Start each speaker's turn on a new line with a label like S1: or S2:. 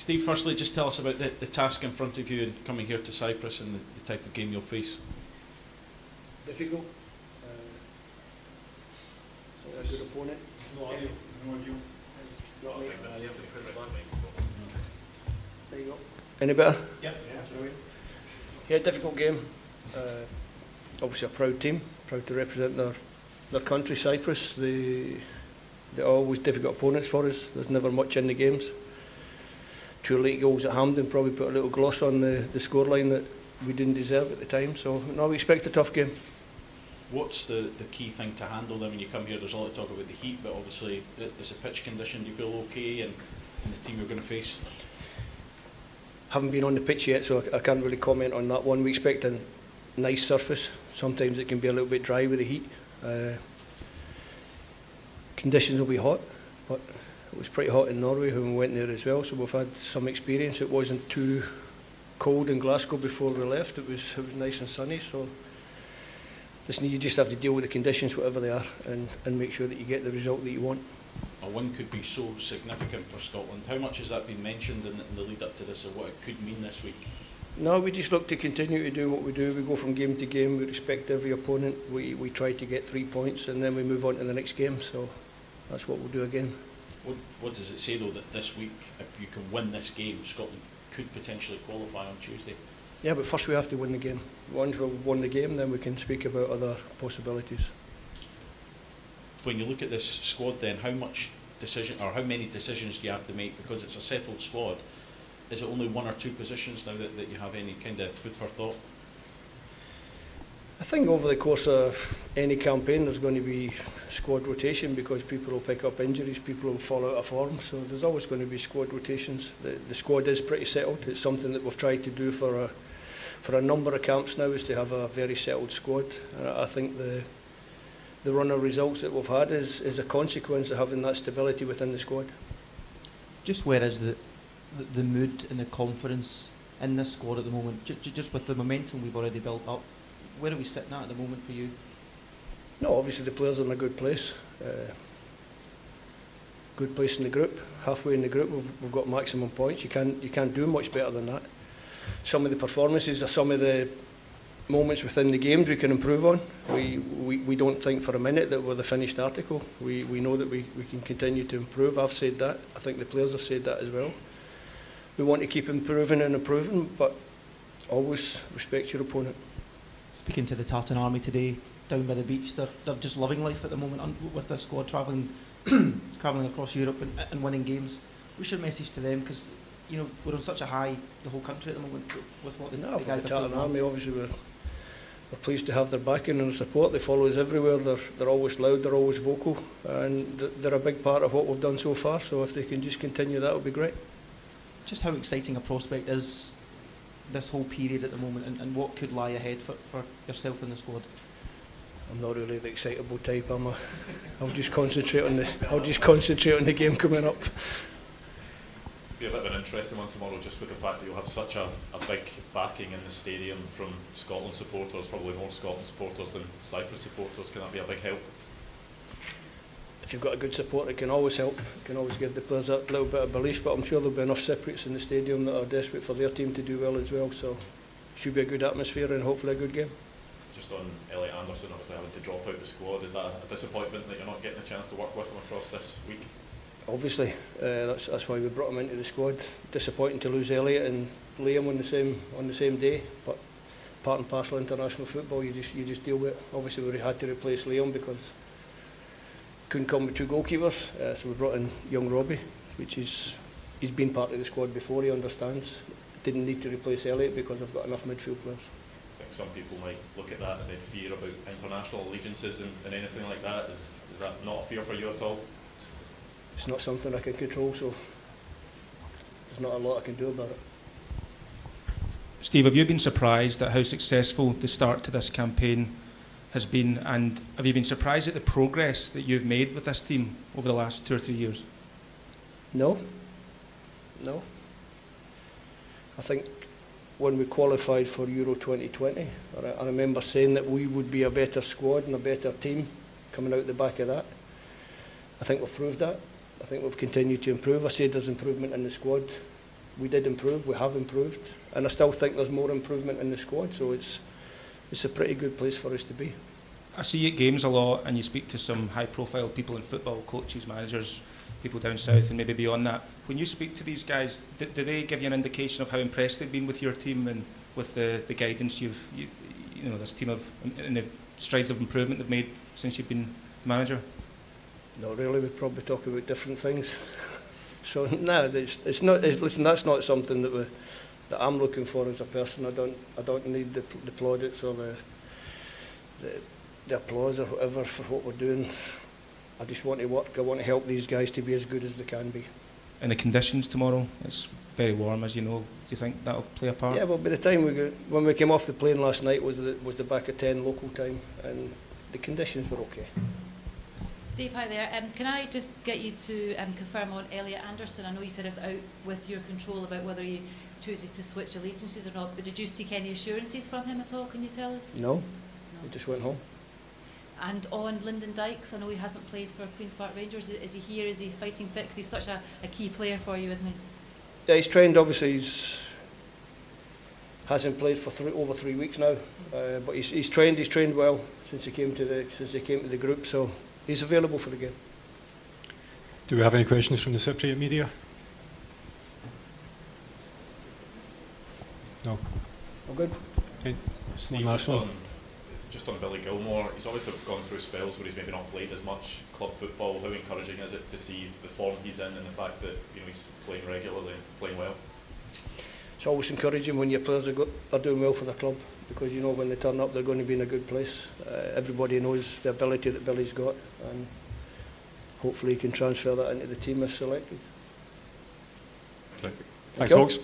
S1: Steve, firstly, just tell us about the task in front of you and coming here to Cyprus and the type of game you'll face.
S2: Difficult. A good opponent.
S3: No idea.
S2: There you go. Any better?
S3: Yeah.
S2: Yeah, difficult game. Obviously a proud team, proud to represent their country, Cyprus. They're always difficult opponents for us. There's never much in the games. 2 late goals at Hampden probably put a little gloss on the scoreline that we didn't deserve at the time. So no, we expect a tough game.
S1: What's the key thing to handle them when you come here? There's a lot of talk about the heat, but obviously is the pitch condition, do you feel okay, and the team you're going to face?
S2: Haven't been on the pitch yet, so I can't really comment on that one. We expect a nice surface. Sometimes it can be a little bit dry with the heat. Conditions will be hot, but it was pretty hot in Norway when we went there as well, so we've had some experience. It wasn't too cold in Glasgow before we left. It was nice and sunny, so listen, you just have to deal with the conditions, whatever they are, and make sure that you get the result that you want.
S1: A win could be so significant for Scotland. How much has that been mentioned in the lead up to this, or what it could mean this week?
S2: No, we just look to continue to do what we do. We go from game to game, we respect every opponent, we try to get 3 points, and then we move on to the next game, so that's what we'll do again.
S1: What does it say though that this week, if you can win this game, Scotland could potentially qualify on Tuesday?
S2: Yeah, but first we have to win the game. Once we've won the game, then we can speak about other possibilities.
S1: When you look at this squad then, how many decisions do you have to make? Because it's a settled squad. Is it only 1 or 2 positions now that you have any kind of food for thought?
S2: I think over the course of any campaign there's going to be squad rotation, because people will pick up injuries, people will fall out of form, so there's always going to be squad rotations. The squad is pretty settled. It's something that we've tried to do for a number of camps now, is to have a very settled squad. I think the run of results that we've had is a consequence of having that stability within the squad.
S4: Just where is the mood and the confidence in this squad at the moment? Just with the momentum we've already built up, where are we sitting at the moment for you?
S2: No, obviously the players are in a good place. Good place in the group. Halfway in the group, we've got maximum points. You can't do much better than that. Some of the performances are some of the moments within the games we can improve on. We don't think for a minute that we're the finished article. We know that we can continue to improve. I've said that. I think the players have said that as well. We want to keep improving and improving, but always respect your opponent.
S4: Speaking to the Tartan Army today, down by the beach, they're just loving life at the moment with their squad travelling across Europe and winning games. What's your message to them? Because we're on such a high, the whole country at the moment, with what the guys are
S2: the Tartan
S4: putting
S2: Army, obviously we're pleased to have their backing and their support. They follow us everywhere. They're always loud, they're always vocal, and they're a big part of what we've done so far, so if they can just continue that, would be great.
S4: Just how exciting a prospect is this whole period at the moment, and what could lie ahead for yourself and the squad?
S2: I'm not really the excitable type. I'll just concentrate on the game coming up.
S3: Be a bit of an interesting one tomorrow, just with the fact that you'll have such a big backing in the stadium from Scotland supporters, probably more Scotland supporters than Cyprus supporters. Can that be a big help?
S2: If you've got a good support, it can always help. It can always give the players a little bit of belief, but I'm sure there'll be enough Cypriots in the stadium that are desperate for their team to do well as well, so it should be a good atmosphere and hopefully a good game.
S3: Just on Elliot Anderson, obviously having to drop out the squad, is that a disappointment that you're not getting a chance to work with him across this week?
S2: Obviously, that's why we brought him into the squad. Disappointing to lose Elliot and Liam on the same day, but part and parcel of international football. You just deal with it. Obviously, we had to replace Liam because couldn't come with 2 goalkeepers, so we brought in young Robbie, he's been part of the squad before. He understands. Didn't need to replace Elliot because I've got enough midfield players.
S3: I think some people might look at that and then fear about international allegiances and anything like that. Is that not a fear for you at all?
S2: It's not something I can control, so there's not a lot I can do about it.
S5: Steve, have you been surprised at how successful the start to this campaign has been, and have you been surprised at the progress that you've made with this team over the last 2 or 3 years?
S2: No. I think when we qualified for Euro 2020, I remember saying that we would be a better squad and a better team coming out the back of that. I think we've proved that. I think we've continued to improve. I said there's improvement in the squad we did improve, we have improved, and I still think there's more improvement in the squad, so it's a pretty good place for us to be.
S5: I see you at games a lot, and you speak to some high-profile people in football, coaches, managers, people down south, and maybe beyond that. When you speak to these guys, do they give you an indication of how impressed they've been with your team and with the guidance you know, this team have, and the strides of improvement they've made since you've been the manager?
S2: Not really. We probably talk about different things. So no, listen, that's not something that I'm looking for as a person. I don't need the plaudits or the applause or whatever for what we're doing. I just want to work. I want to help these guys to be as good as they can be.
S5: And the conditions tomorrow, it's very warm, as you know. Do you think that'll play a part?
S2: Yeah, well, by the time when we came off the plane last night was the back of 10 local time, and the conditions were okay.
S6: Steve, hi there. Can I just get you to confirm on Elliot Anderson? I know you said it's out with your control about whether he chooses to switch allegiances or not, but did you seek any assurances from him at all? Can you tell us?
S2: No. He just went home.
S6: And on Lyndon Dykes, I know he hasn't played for Queen's Park Rangers. Is he here? Is he fighting fit? Because he's such a key player for you, isn't he? Yeah,
S2: he's trained. Obviously, hasn't played for over 3 weeks now, but he's trained. He's trained well since he came to the group. So he's available for the game.
S7: Do we have any questions from the Cypriot media? No.
S2: All good.
S7: Okay.
S3: Steve, just on Billy Gilmore, he's obviously gone through spells where he's maybe not played as much club football. How encouraging is it to see the form he's in and the fact that he's playing regularly and playing well?
S2: It's always encouraging when your players are doing well for the club, because you know when they turn up they're going to be in a good place. Everybody knows the ability that Billy's got, and hopefully he can transfer that into the team if selected.
S7: Thanks, folks.